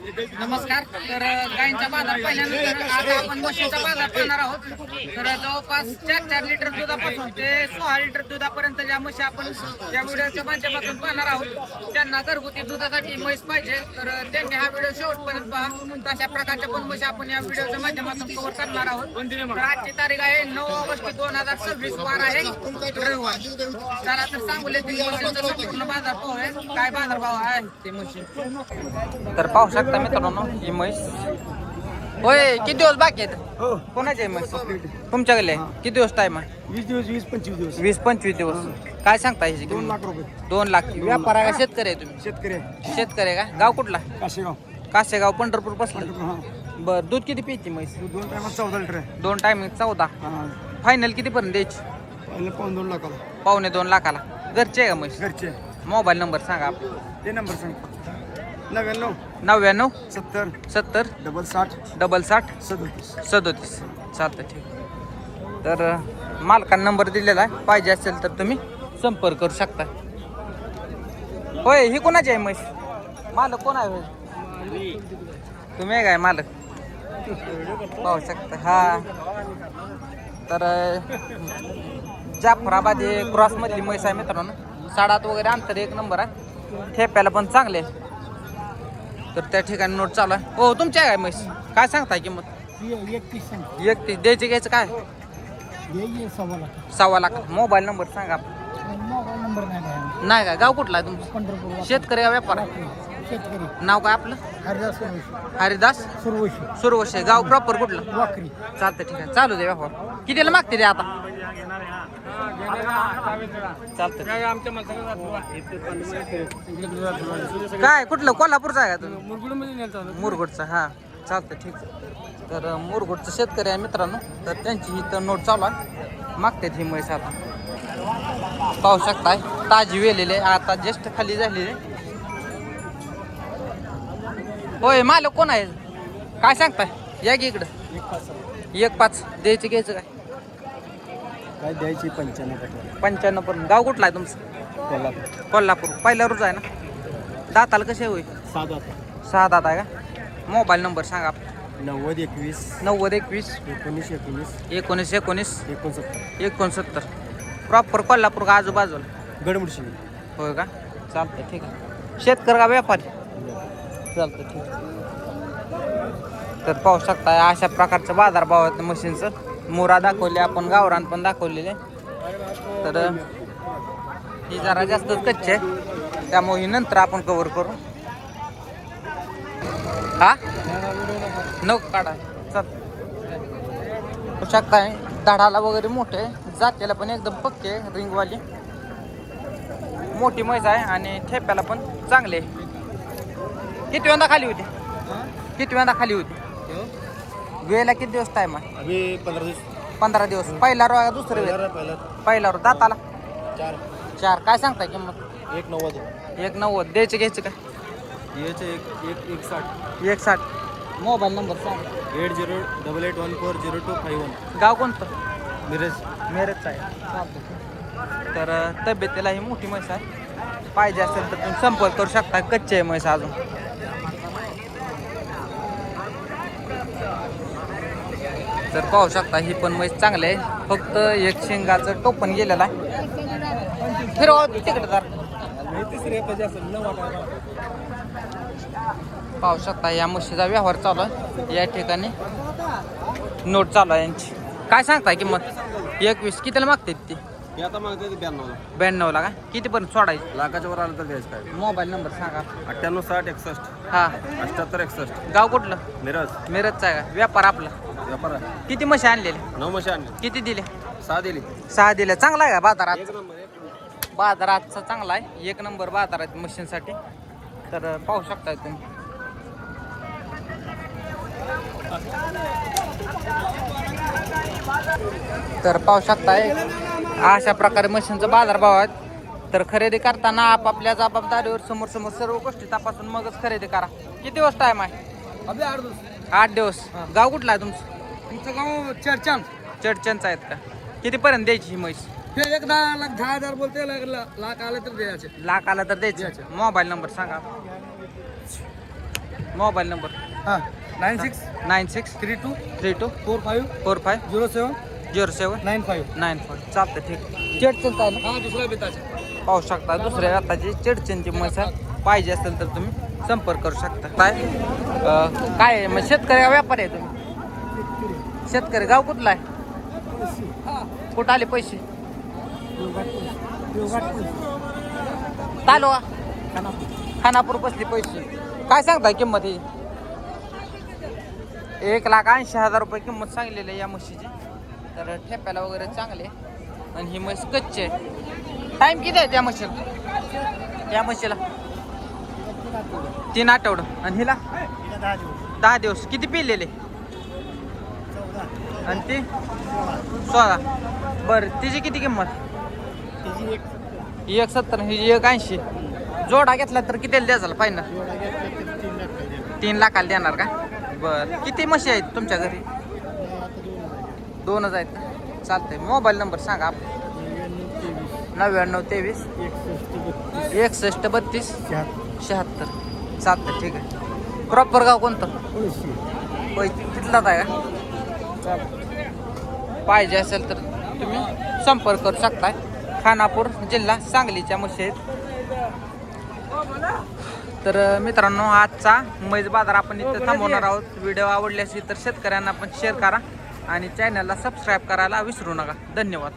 नमस्कार. तर गायींचा बाजार पाहिल्यानंतर आज आपण म्हशीचा बाजार पाहणार आहोत. तर जवळपास 4 लिटर दुधापासून ते 6 लिटर दुधापर्यंत ज्या म्हशी आपण या व्हिडिओच्या माध्यमातून पाहणार आहोत. त्यांना घरगुती दुधासाठी म्हैस पाहिजे तर त्यांनी हा व्हिडिओ शेवटपर्यंत पहा. तशा प्रकारच्या पण म्हशी आपण या व्हिडिओच्या माध्यमातून कव्हर करणार आहोत. तर आजची तारीख आहे 9 ऑगस्ट 2026, वार आहे रविवार. चला तर सांगोलीतील म्हशींचा संपूर्ण बाजार पाहूया. काय बाजारभाव आहे ते म्हशी. तर पाहू शकता मित्रांनो ही म्हैस. होय, किती दिवस बाकी आहेत? हो. कोणाची आहे म्हैस? तुमच्याकडे किती दिवस टाइम आहे? 20 दिवस 20-25 दिवस 20-25 दिवस. काय सांगता ह्याची 2 किंमत? लाख रुपये 2 लाख. व्यापार आहे का शेतकरी आहे तुम्ही? शेतकरी आहे. शेतकरी आहे का? गाव कुठला? काशेगाव. कासेगाव, पंढरपूर बसलं. हा. बर, दूध किती पिची म्हैस? 2 टायमात 14 लिटर आहे. 2 टायमिंग 14. हा. फायनल किती पर्यंत द्यायची? पहिलं 2 लाखाला. 1.25-2 लाखाला. घरचे आहे का म्हैस? घरचे. मोबाईल नंबर सांगा आपला. ते नंबर सांग. 99 99 70 70 60 60 37. 37. चालतं, ठीक. तर मालकांना नंबर दिलेला आहे. पाहिजे असेल तर तुम्ही संपर्क करू शकता. होय, ही कोणाची आहे म्हैस? मालक कोण आहे? होय, तुम्ही आहे काय मालक? पाहू शकता. हा, तर जाफराबादी क्रॉसमधली म्हैस आहे मित्रांनो. साडात वगैरे अंतर एक नंबर आहे. ठेप्याला पण चांगले आहे. तर त्या ठिकाणी नोट चालू आहे. हो, तुमची आहे काय म्हैस? काय सांगताय किंमत? 31 द्यायची घ्यायचं काय? 1.25 लाख. मोबाईल नंबर सांगा आपला. नाही काय? गाव कुठला आहे तुमचं? पंढरपूर. शेतकरी का व्यापार आहे? शेतकरी. नाव काय आपलं? हरिदास हरिदास सुरवशी. सुरवशे. गाव प्रॉपर कुठलं? वाकरी. चालतं, ठीक आहे. चालू दे व्यापार. कितीला मागते ते आता? चालतं. काय कुठलं? कोल्हापूरचा आहे का तुम्ही? मुरगुडचा. हा, चालतं, ठीक आहे. तर मुरगुडचं शेतकरी आहे मित्रांनो. तर त्यांची ही तर नोट चालू आहे. मागतात ही म्हैस आता. पाहू शकताय ताजी वेलेले आता जस्ट खाली झालेले. होय, मालक कोण आहे? काय सांगताय? या की इकडं. 1.5 द्यायचं घ्यायचं काय? काय द्यायची 95. 95 पर्यंत. गाव कुठला आहे तुमचं? कोल्हापूर. पहिला रोज आहे ना? दाताला कसे होईल? 6 दात आहे का? मोबाईल नंबर सांगा आपला. 90 21 90 21 19 19 19 69. 69. प्रॉपर कोल्हापूर का आजूबाजूला? गडमुडशी. होय का? चालतं, ठीक आहे. शेतकरी का व्यापारी? चालतं, ठीक आहे. तर पाहू शकता अशा प्रकारचं बाजारभाव आहेत मशीनचं. मुरा दाखवले आपण, गावरान पण दाखवलेले. तर ही जरा जास्तच कच्चे आहे त्यामुळे ही नंतर आपण कव्हर करू. हा, नको काढा. चालतं. पाहू शकताय दाढाला वगैरे मोठे, जात्याला पण एकदम पक्के, रिंगवाली मोठी म्हैस आहे आणि ठेप्याला पण चांगले. किती वेळा खाली होती? किती वेळा खाली होती? वेळेला किती दिवस टाइम आहे? अभी 15 दिवस. 15 दिवस. पहिला रो दुसरं वेळ? पहिला रो. दाताला 4. काय सांगताय किंमत? 190. 1.90. द्यायचं घ्यायचं काय? याचे 160. 1.60. मोबाईल नंबर सांग. 8088140251. गाव कोणतं? मिरज. मेरजचं आहे. चालतं. तर तब्येतीला ही मोठी म्हैस आहे. पाहिजे असेल तर तुम्ही संपर्क करू शकता. कच्चे आहे म्हैस अजून. तर पाहू शकता ही पण म्हैस चांगली आहे. फक्त एक शेंगाचं टोपण गेलेलं आहे. फिरवा तिकडे जर. पाहू शकता या म्हशीचा व्यवहार चालू आहे. या ठिकाणी नोट चालू आहे यांची. काय सांगताय किंमत? 21. कितीला मागते ती? आता मागते 92 ला का? कितीपर्यंत सोडायचं? लाखाच्या वर आलं तर द्यायचं काय? मोबाईल नंबर सांगा. 98 60 61 हा, 78 61. गाव कुठलं? मिरज. मिरजचा आहे का? व्यापार आपला. व्यापार आहे. किती म्हशी आणलेले? 9 म्हशी आणली. किती दिले? 6 दिली. 6 दिले. चांगला आहे का बाजारात? एक नंबर. बाजारातचा चांगला आहे. 1 नंबर बाजार आहे मशीनसाठी. तर पाहू शकताय तुम्ही. तर पाहू शकताय अशा प्रकारे मशीनचा बाजारभाव आहेत. तर खरेदी करताना आपापल्या जबाबदारीवर समोर सर्व गोष्टी तपासून मगच खरेदी करा. किती दिवस टाइम आहे? अभी 8 दिवस. 8 दिवस. गाव कुठला आहे तुमचं? तुमचं गाव चर्चन. चडचणचं आहेत का? कितीपर्यंत द्यायची ही म्हैस? ते 10,000 बोलते, लाख आले तर द्यायचे. लाख आला तर द्यायचं. मोबाईल नंबर सांगा. मोबाईल नंबर हां 96 32 32 45 45 07 07 95. 94 चालतं ठीक. चेडचन आहे ना हां दुसरा बेताचा. पाहू शकता दुसऱ्या हाताची चेडचनची म्हैस आहे. पाहिजे असेल तर तुम्ही संपर्क करू शकता. काय आहे मग शेतकरी का व्यापारी आहे तुम्ही? शेतकरी गाव कुठला आहे? कुठं आले पैसे? तालुका खानापूर बसले पैसे. काय सांगताय किंमत ही? 1,80,000 रुपये किंमत सांगलेली आहे या म्हशीची. तर ठेप्याला वगैरे चांगले आणि ही म्हैस कच्ची आहे. टाईम किती आहे त्या म्हशीला? या म्हशीला 3 आठवडं आणि हिला 10 दिवस. किती पिलेले? आणि ती 16. बरं तिची किती किंमत? 1,70 ही 1,80. जोडा घेतला तर कितीला द्यायचा फायनल? 3 लाखाला देणार का? बरं किती म्हशी आहेत तुमच्या घरी? 2च आहेत. चालतंय. मोबाईल नंबर सांगा आपला. 99 23 61 32 76. चालतं ठीक आहे. प्रॉपर गाव कोणतं? तिथलाच आहे का? पाहिजे असेल तर तुम्ही संपर्क करू शकताय. खानापूर जिल्हा सांगलीच्या म्हशी आहेत. तर मित्रांनो आजचा म्हैस बाजार आपण इथं थांबवणार आहोत. व्हिडिओ आवडले असेल तर शेतकऱ्यांना पण शेअर करा आणि चॅनलला सबस्क्राईब करायला विसरू नका. धन्यवाद.